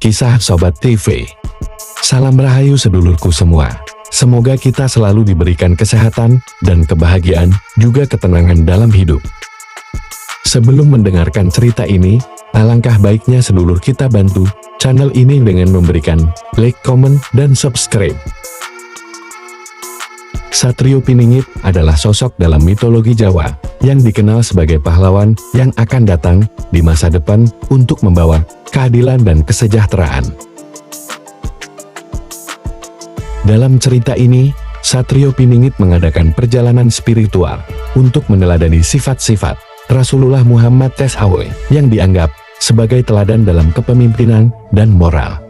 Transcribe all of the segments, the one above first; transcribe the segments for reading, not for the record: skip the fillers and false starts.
Kisah Sobat TV. Salam rahayu sedulurku semua. Semoga kita selalu diberikan kesehatan dan kebahagiaan, juga ketenangan dalam hidup. Sebelum mendengarkan cerita ini, alangkah baiknya sedulur kita bantu channel ini dengan memberikan like, komen, dan subscribe. Satrio Piningit adalah sosok dalam mitologi Jawa yang dikenal sebagai pahlawan yang akan datang di masa depan untuk membawa keadilan dan kesejahteraan. Dalam cerita ini, Satrio Piningit mengadakan perjalanan spiritual untuk meneladani sifat-sifat Rasulullah Muhammad SAW yang dianggap sebagai teladan dalam kepemimpinan dan moral.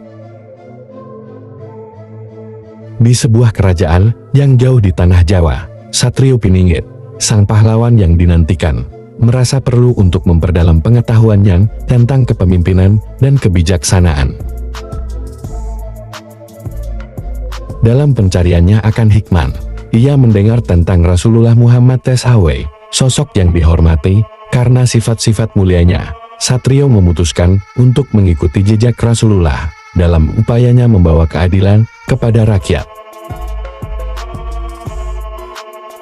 Di sebuah kerajaan yang jauh di tanah Jawa, Satrio Piningit, sang pahlawan yang dinantikan, merasa perlu untuk memperdalam pengetahuannya tentang kepemimpinan dan kebijaksanaan. Dalam pencariannya akan hikmah, ia mendengar tentang Rasulullah Muhammad SAW, sosok yang dihormati karena sifat-sifat mulianya. Satrio memutuskan untuk mengikuti jejak Rasulullah dalam upayanya membawa keadilan kepada rakyat.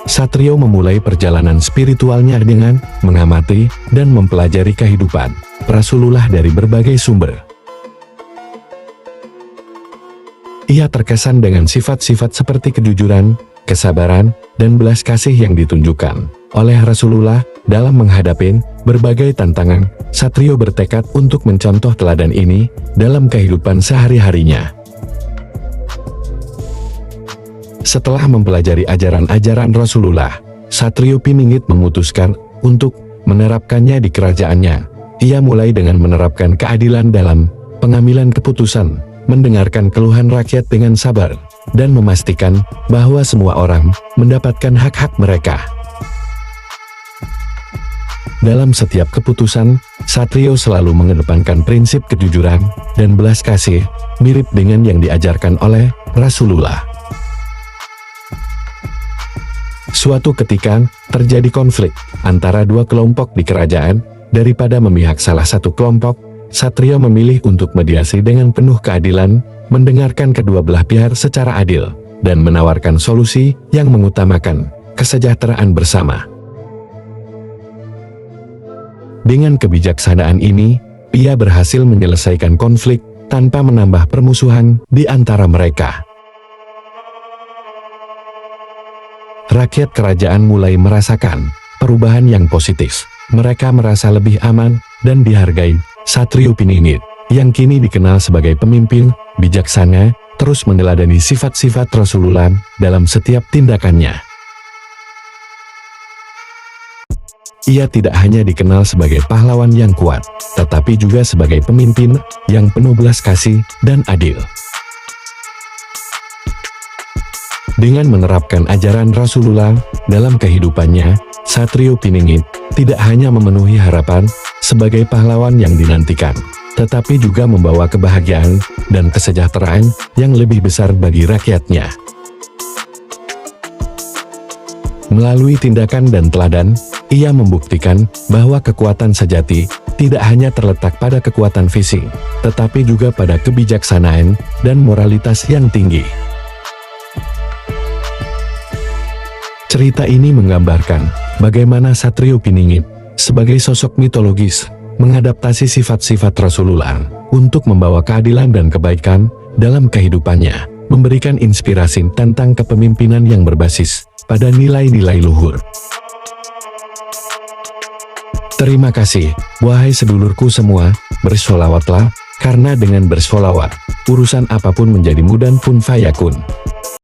Satrio memulai perjalanan spiritualnya dengan mengamati dan mempelajari kehidupan Rasulullah dari berbagai sumber. Ia terkesan dengan sifat-sifat seperti kejujuran, kesabaran, dan belas kasih yang ditunjukkan oleh Rasulullah dalam menghadapi berbagai tantangan. Satrio bertekad untuk mencontoh teladan ini dalam kehidupan sehari-harinya. Setelah mempelajari ajaran-ajaran Rasulullah, Satrio Piningit memutuskan untuk menerapkannya di kerajaannya. Ia mulai dengan menerapkan keadilan dalam pengambilan keputusan, mendengarkan keluhan rakyat dengan sabar, dan memastikan bahwa semua orang mendapatkan hak-hak mereka. Dalam setiap keputusan, Satrio selalu mengedepankan prinsip kejujuran dan belas kasih, mirip dengan yang diajarkan oleh Rasulullah. Suatu ketika, terjadi konflik antara dua kelompok di kerajaan. Daripada memihak salah satu kelompok, Satrio memilih untuk mediasi dengan penuh keadilan, mendengarkan kedua belah pihak secara adil, dan menawarkan solusi yang mengutamakan kesejahteraan bersama. Dengan kebijaksanaan ini, ia berhasil menyelesaikan konflik tanpa menambah permusuhan di antara mereka. Rakyat kerajaan mulai merasakan perubahan yang positif. Mereka merasa lebih aman dan dihargai. Satrio Piningit, yang kini dikenal sebagai pemimpin bijaksana, terus meneladani sifat-sifat Rasulullah dalam setiap tindakannya. Ia tidak hanya dikenal sebagai pahlawan yang kuat, tetapi juga sebagai pemimpin yang penuh belas kasih dan adil. Dengan menerapkan ajaran Rasulullah dalam kehidupannya, Satrio Piningit tidak hanya memenuhi harapan sebagai pahlawan yang dinantikan, tetapi juga membawa kebahagiaan dan kesejahteraan yang lebih besar bagi rakyatnya. Melalui tindakan dan teladan, ia membuktikan bahwa kekuatan sejati tidak hanya terletak pada kekuatan fisik, tetapi juga pada kebijaksanaan dan moralitas yang tinggi. Cerita ini menggambarkan bagaimana Satrio Piningit sebagai sosok mitologis mengadaptasi sifat-sifat Rasulullah untuk membawa keadilan dan kebaikan dalam kehidupannya, memberikan inspirasi tentang kepemimpinan yang berbasis pada nilai-nilai luhur. Terima kasih, wahai sedulurku semua, bersolawatlah, karena dengan bersolawat, urusan apapun menjadi mudah kun fayakun.